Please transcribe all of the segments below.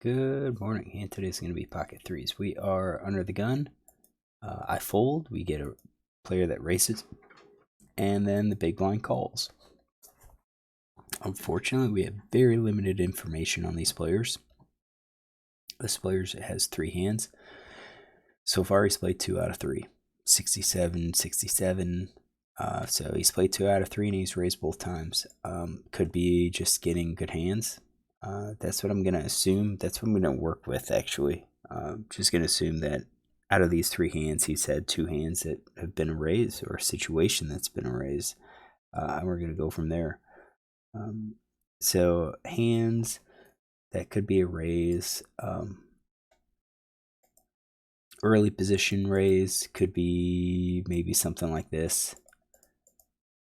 Good morning, and today's going to be pocket threes. We are under the gun. I fold, we get a player that races, and then the big blind calls. Unfortunately, we have very limited information on these players. This player has 3 hands. So far, he's played 2 out of 3. 67, 67. So he's played 2 out of 3, and he's raised both times. Could be just getting good hands. That's what I'm going to assume. That's what I'm going to work with, actually. Just going to assume that out of these 3 hands, he's had 2 hands that have been erased, or a situation that's been erased. And we're going to go from there. So hands that could be a raise. Early position raise could be maybe something like this.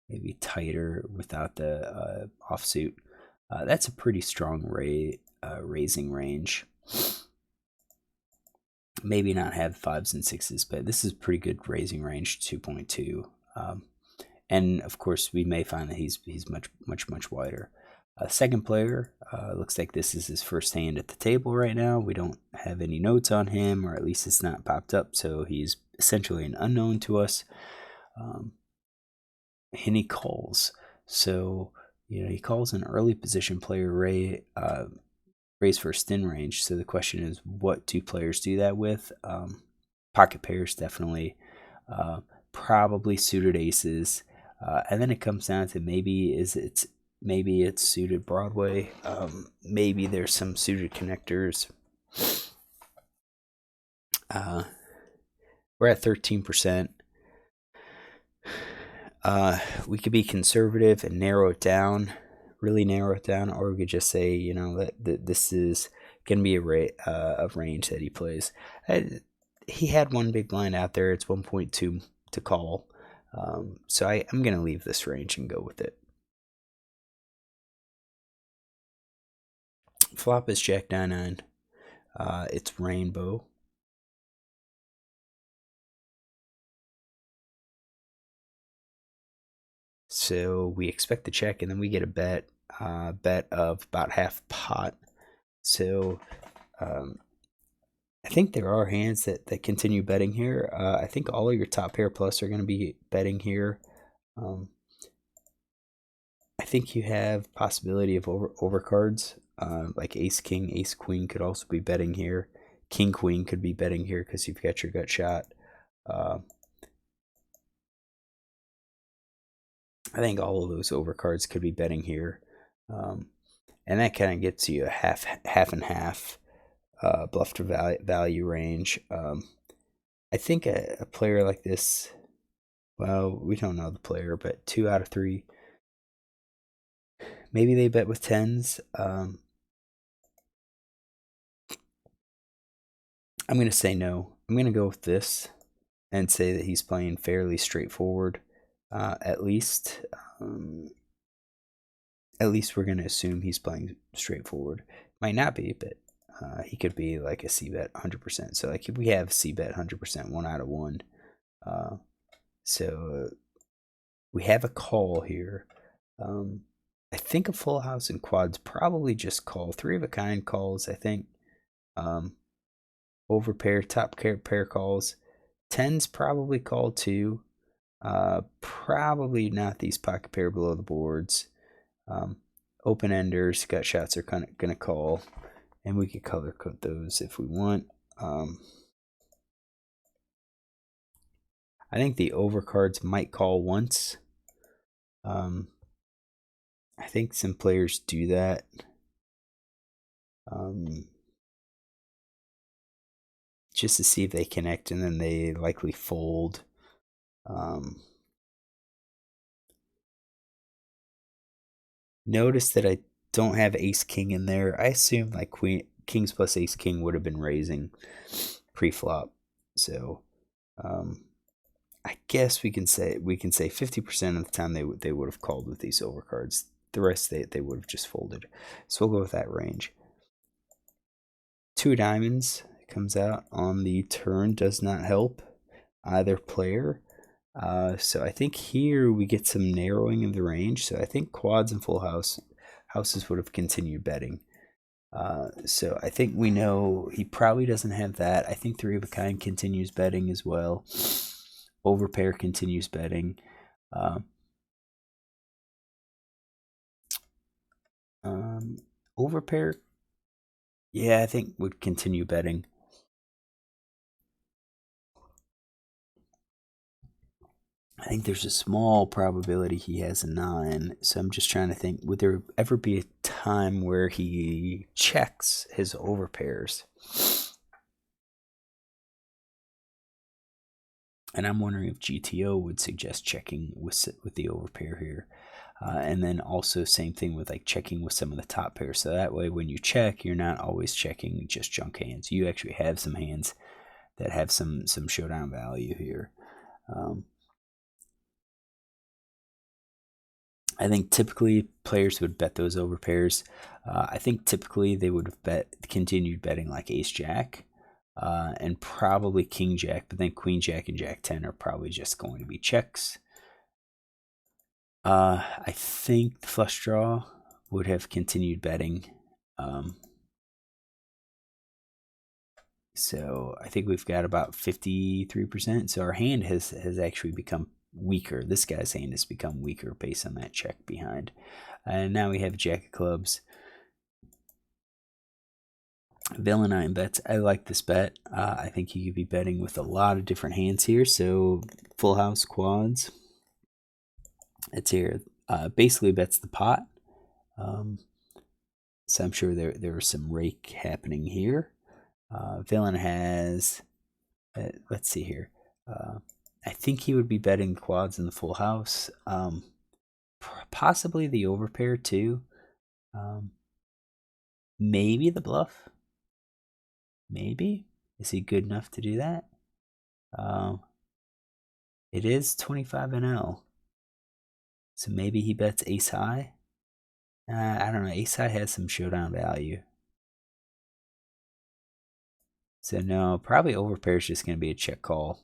Maybe tighter without the offsuit. That's a pretty strong raising range. Maybe not have 5s and 6s, but this is pretty good raising range, 2.2. And of course, we may find that he's much wider. Second player, looks like this is his first hand at the table right now. We don't have any notes on him, or at least it's not popped up, so he's essentially an unknown to us. And he calls. So, he calls an early position player raise for stin range. So the question is, what do players do that with? Pocket pairs, definitely. Probably suited aces. And then it comes down to maybe it's suited Broadway. Maybe there's some suited connectors. We're at 13%. We could be conservative and narrow it down, really narrow it down, or we could just say, that this is going to be a range that he plays. He had one big blind out there. It's 1.2 to call. So I'm going to leave this range and go with it. Flop is Jack-9c9. It's rainbow. So we expect to check, and then we get a bet of about half pot. So I think there are hands that continue betting here. I think all of your top pair plus are going to be betting here. I think you have possibility of overcards, like ace king, ace queen could also be betting here. King queen could be betting here because you've got your gut shot. I think all of those overcards could be betting here. And that kind of gets you a half and half bluff to value range. I think a player like this, well, we don't know the player, but 2 out of 3, maybe they bet with 10s. I'm going to say no. I'm going to go with this and say that he's playing fairly straightforward. At least we're going to assume he's playing straightforward. Might not be, but he could be like a c-bet 100%. So like if we have c-bet 100%, 1 out of 1. So we have a call here. I think a full house and quads probably just call. 3 of a kind calls, I think. Over pair, top pair calls. 10s probably call too. Probably not these pocket pair below the boards. Open enders, gut shots are kind of gonna call, and we could color code those if we want. I think the overcards might call once. I think some players do that. Just to see if they connect, and then they likely fold. Notice that I don't have ace king in there. I assume like kings plus ace king would have been raising pre-flop. So I guess we can say 50% of the time they would have called with these overcards. The rest they would have just folded. So we'll go with that range. 2 diamonds comes out on the turn, does not help either player. So I think here we get some narrowing of the range. So I think quads and full houses would have continued betting. So I think we know he probably doesn't have that. I think Three of a Kind continues betting as well. Overpair continues betting. Overpair, yeah, I think would continue betting. I think there's a small probability he has a 9. So I'm just trying to think, would there ever be a time where he checks his overpairs? And I'm wondering if GTO would suggest checking with the overpair here. And then also same thing with like checking with some of the top pairs. So that way when you check, you're not always checking just junk hands. You actually have some hands that have some showdown value here. I think typically players would bet those over pairs. I think typically they would have continued betting like Ace Jack and probably King Jack, but then Queen Jack and Jack 10 are probably just going to be checks. I think the flush draw would have continued betting. So I think we've got about 53%. So our hand has actually become weaker. This guy's hand has become weaker based on that check behind. And now we have Jack of Clubs. Villain 9 bets. I like this bet. I think you could be betting with a lot of different hands here. So full house quads. It's here. Basically bets the pot. So I'm sure there was some rake happening here. Villain has, let's see here. I think he would be betting quads in the full house. Possibly the overpair too. Maybe the bluff. Maybe. Is he good enough to do that? It is 25 NL. So maybe he bets ace high. I don't know. Ace high has some showdown value. So no, probably overpair is just going to be a check call.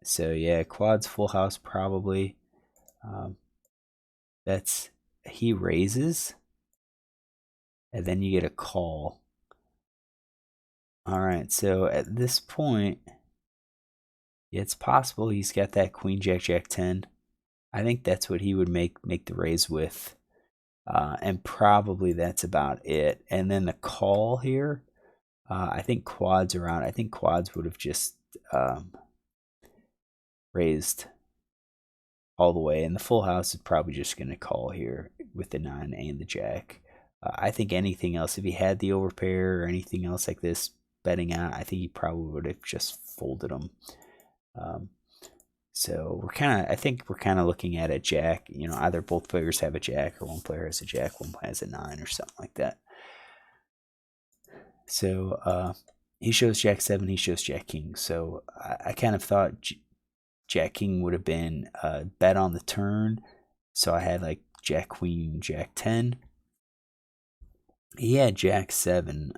So yeah, quads full house probably. That's he raises, and then you get a call. All right, so at this point, it's possible he's got that Queen Jack Jack 10. I think that's what he would make the raise with, and probably that's about it. And then the call here, I think quads are out. I think quads would have just raised all the way, and the full house is probably just going to call here with the 9 and the jack. I think anything else, if he had the overpair or anything else like this betting out, I think he probably would have just folded them. So I think we're kind of looking at a jack. You know, either both players have a jack, or one player has a jack, one has a 9, or something like that. So he shows Jack 7, he shows Jack King. So I kind of thought Jack King would have been bet on the turn. So I had like Jack Queen, Jack 10. He had Jack 7.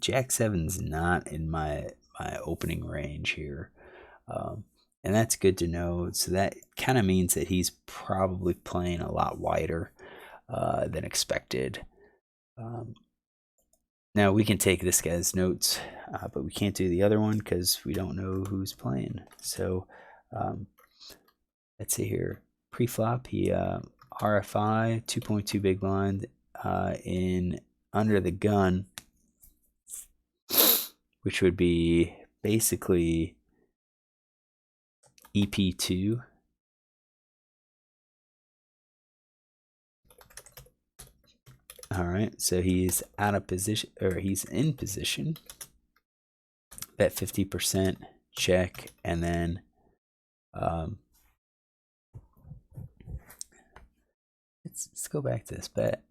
Jack 7's not in my opening range here. And that's good to know. So that kind of means that he's probably playing a lot wider than expected. Now we can take this guy's notes, but we can't do the other one because we don't know who's playing. So let's see here. Pre-flop, he RFI 2.2 big blind in under the gun, which would be basically EP2. All right, so he's out of position, or he's in position. Bet 50%, check, and then let's go back to this bet.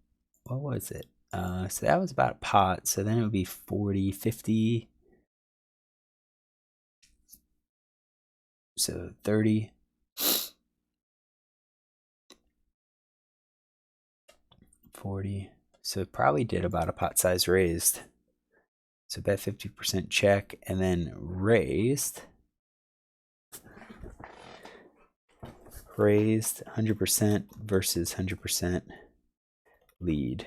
What was it? So that was about a pot. So then it would be 40, 50. So 30. 40. So it probably did about a pot size raised. So bet 50% check and then raised 100% versus 100% lead.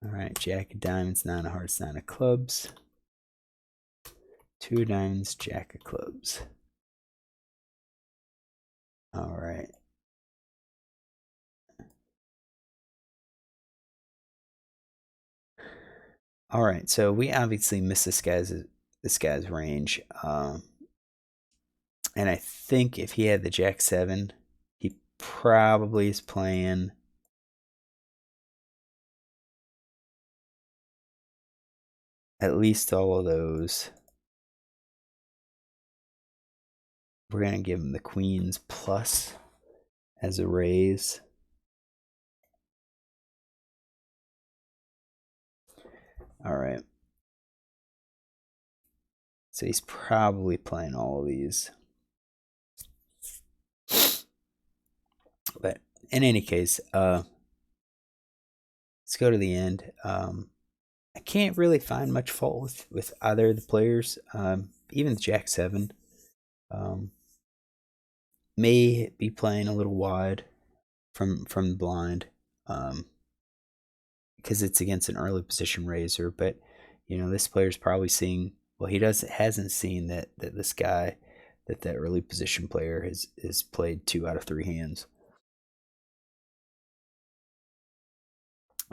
All right, Jack of diamonds, 9 of hearts, 9 of clubs. 2 of diamonds, Jack of clubs. All right. All right, so we obviously missed this guy's range, and I think if he had the Jack 7, he probably is playing at least all of those. We're gonna give him the Queens plus as a raise. All right. So he's probably playing all of these. But in any case, let's go to the end. I can't really find much fault with either of the players. Even the Jack 7 may be playing a little wide from the blind, because it's against an early position raiser. But this player's probably seeing. Well, hasn't seen that this guy, that early position player has played 2 out of 3 hands.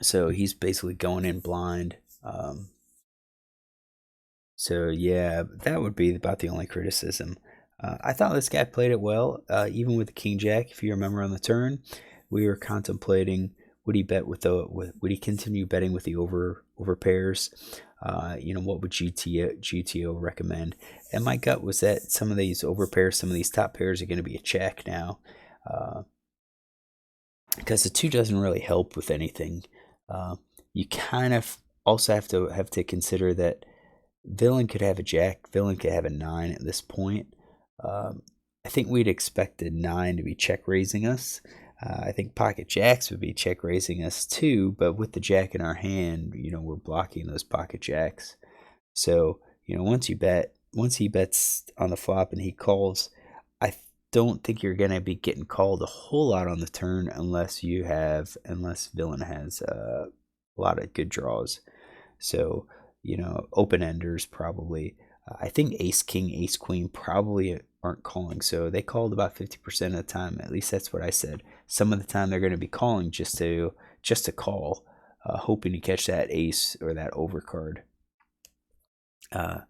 So he's basically going in blind. So yeah, that would be about the only criticism. I thought this guy played it well, even with the King Jack. If you remember on the turn, we were contemplating would he continue betting with the over pairs? What would GTO recommend? And my gut was that some of these over pairs, some of these top pairs are going to be a check now, because the 2 doesn't really help with anything. You kind of also have to consider that villain could have a Jack, villain could have a 9 at this point. I think we'd expected 9 to be check raising us. I think pocket jacks would be check raising us too, but with the Jack in our hand, we're blocking those pocket jacks. So once he bets on the flop and he calls, I don't think you're gonna be getting called a whole lot on the turn unless villain has a lot of good draws. So open enders probably. I think ace king, ace queen probably aren't calling, so they called about 50% of the time. At least that's what I said. Some of the time they're going to be calling just to call, hoping to catch that ace or that overcard. But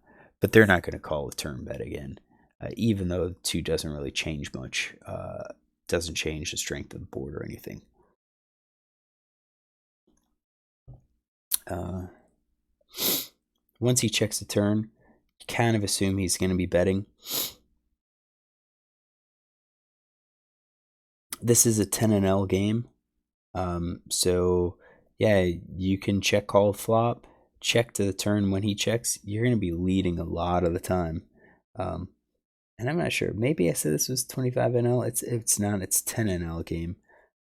they're not going to call a turn bet again, even though 2 doesn't really change much. Doesn't change the strength of the board or anything. Once he checks the turn, you kind of assume he's going to be betting. This is a 10-L game. So, yeah, you can check call flop, check to the turn. When he checks, you're going to be leading a lot of the time. And I'm not sure. Maybe I said this was 25-NL. It's not. It's 10-NL game.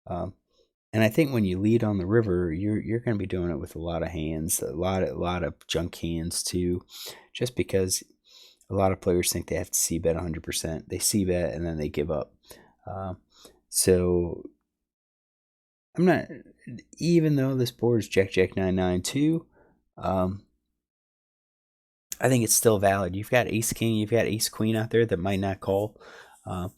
And I think when you lead on the river, you're going to be doing it with a lot of hands, a lot of junk hands too, just because a lot of players think they have to c-bet 100%. They c-bet and then they give up. So I'm not, even though this board is Jack 9 2, I think it's still valid. You've got ace king, you've got ace queen out there that might not call. I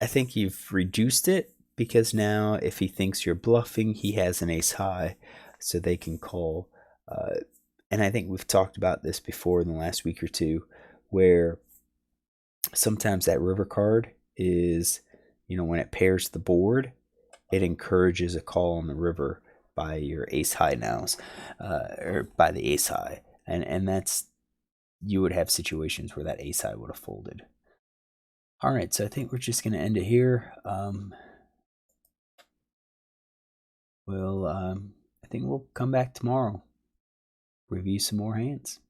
think you've reduced it, because now if he thinks you're bluffing, he has an ace high, so they can call. And I think we've talked about this before in the last week or two, where sometimes that river card is, when it pairs the board, it encourages a call on the river by your ace high nows, or by the ace high. And that's, you would have situations where that ace high would have folded. All right, so I think we're just going to end it here. I think we'll come back tomorrow, review some more hands.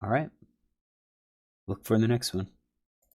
All right, look for the next one.